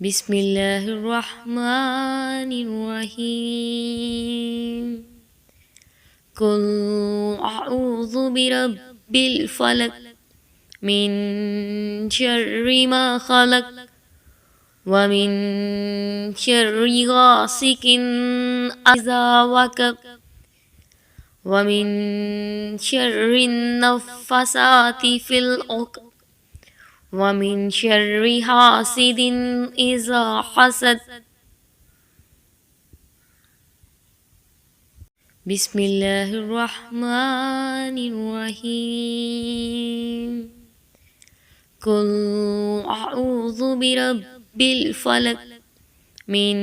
بسم الله الرحمن الرحيم. قل أعوذ برب الفلق من شر ما خلق ومن شر غاسق إذا وقب ومن شر النفاثات في العقد ومن شر حاسد إذا حسد. بسم الله الرحمن الرحيم. قل أعوذ برب الفلق من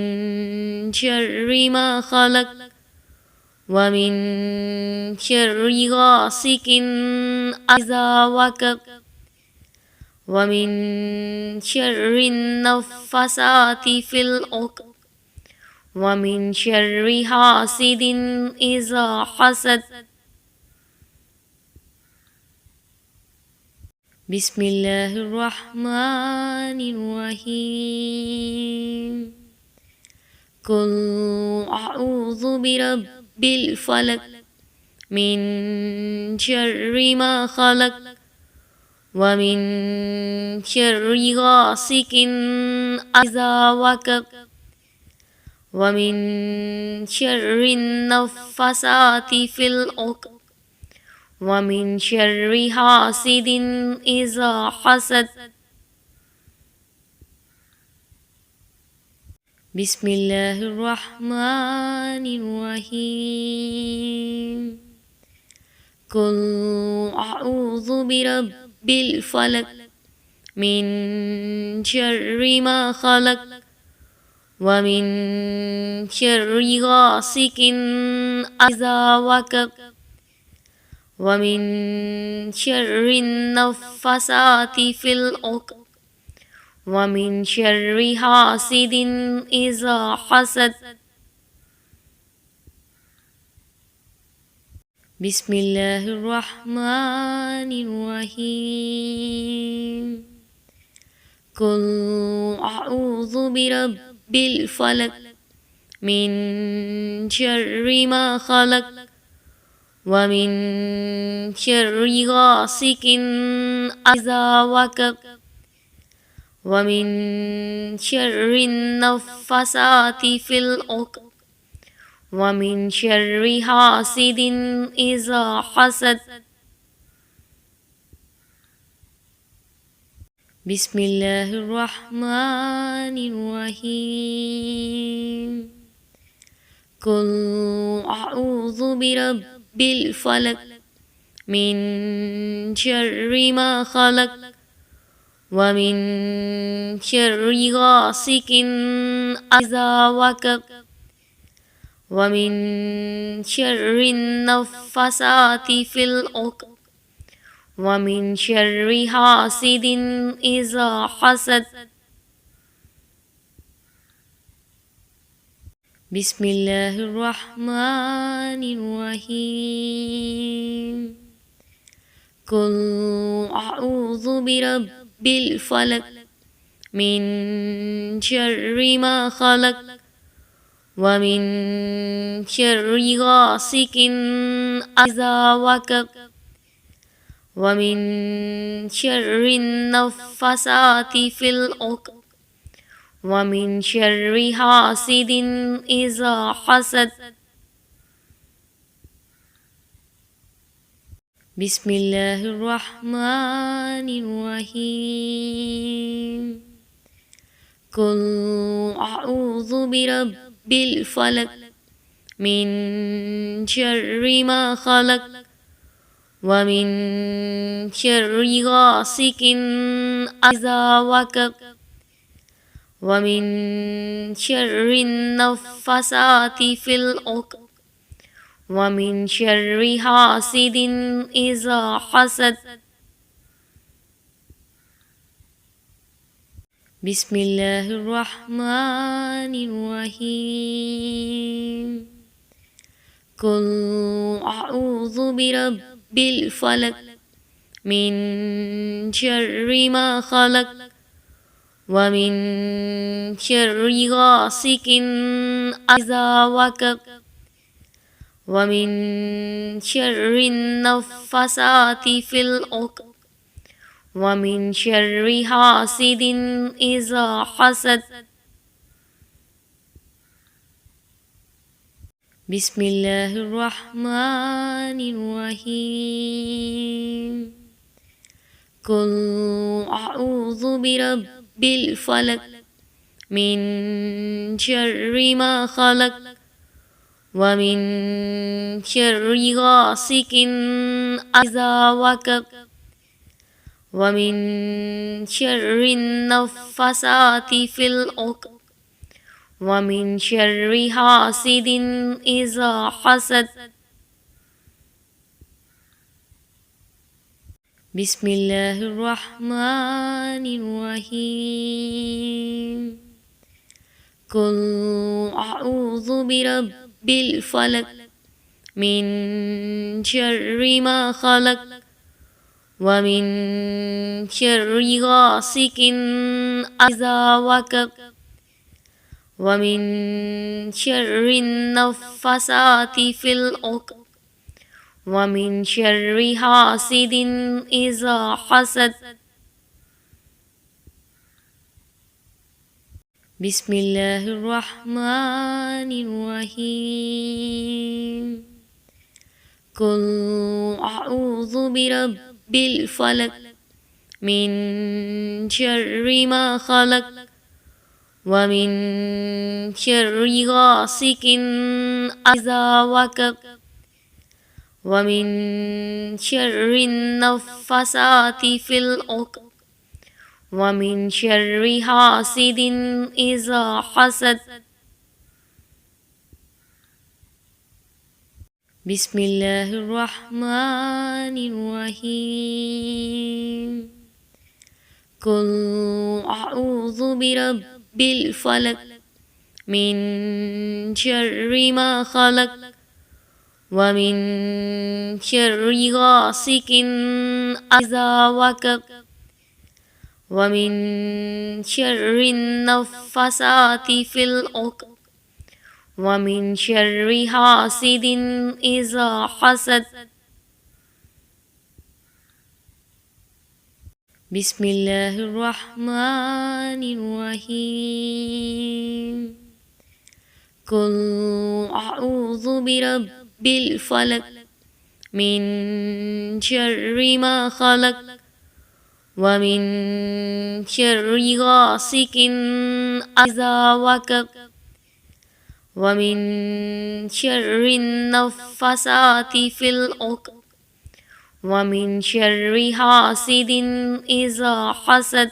شر ما خلق ومن شر غاسق إذا وقب ومن شر النفاثات في العقد ومن شر حاسد إذا حسد. بسم الله الرحمن الرحيم. قل أعوذ برب الفلق من شر ما خلق ومن شر غاسق إذا وقب ومن شر النفاثات في العقد ومن شر حاسد إذا حسد. بسم الله الرحمن الرحيم. قل أعوذ برب الفلق من شر ما خلق ومن شر غاسق إذا وقب ومن شر النفاثات في العقد ومن شر حاسد إذا حسد. بسم الله الرحمن الرحيم. قل أعوذ برب الفلق من شر ما خلق ومن شر غاسق إذا وقب ومن شر النفاثات في العقد ومن شر حاسد إذا حسد. بسم الله الرحمن الرحيم. قل أعوذ برب الفلق من شر ما خلق ومن شر غاسق إذا وقب ومن شر النفاثات في العقد ومن شر حاسد إذا حسد. بسم الله الرحمن الرحيم. قل أعوذ برب الفلق من شر ما خلق ومن شر غاسق إذا وقب ومن شر النفاثات في العقد ومن شر حاسد إذا حسد. بسم الله الرحمن الرحيم. قل أعوذ برب الفلق من شر ما خلق ومن شر غاسق إذا وقب ومن شر النفاثات في العقد ومن شر حاسد إذا حسد. بسم الله الرحمن الرحيم. قل أعوذ برب الفلق من شر ما خلق ومن شر غاسق إذا وقب ومن شر النفاثات في العقد ومن شر حاسد إذا حسد. بسم الله الرحمن الرحيم. قل أعوذ برب الفلق من شر ما خلق ومن شر غاسق إذا وقب ومن شر النفاثات في العقد ومن شر حاسد إذا حسد. بسم الله الرحمن الرحيم. قل أعوذ برب الفلق من شر ما خلق ومن شر غاسق إذا وقب ومن شر النفاثات في العقد ومن شر حاسد إذا حسد. بسم الله الرحمن الرحيم. قل أعوذ برب الفلق من شر ما خلق ومن شر غاسق إذا وقب ومن شر النفاثات في العقد ومن شر حاسد إذا حسد. بسم الله الرحمن الرحيم. قل أعوذ برب الفلق من شر ما خلق ومن شر غاسق إذا وقب ومن شر النفاثات في العقد ومن شر حاسد إذا حسد. بسم الله الرحمن الرحيم. قل أعوذ برب الفلق من شر ما خلق ومن شر غاسق إذا وقب ومن شر النفاثات في العقد ومن شر حاسد إذا حسد.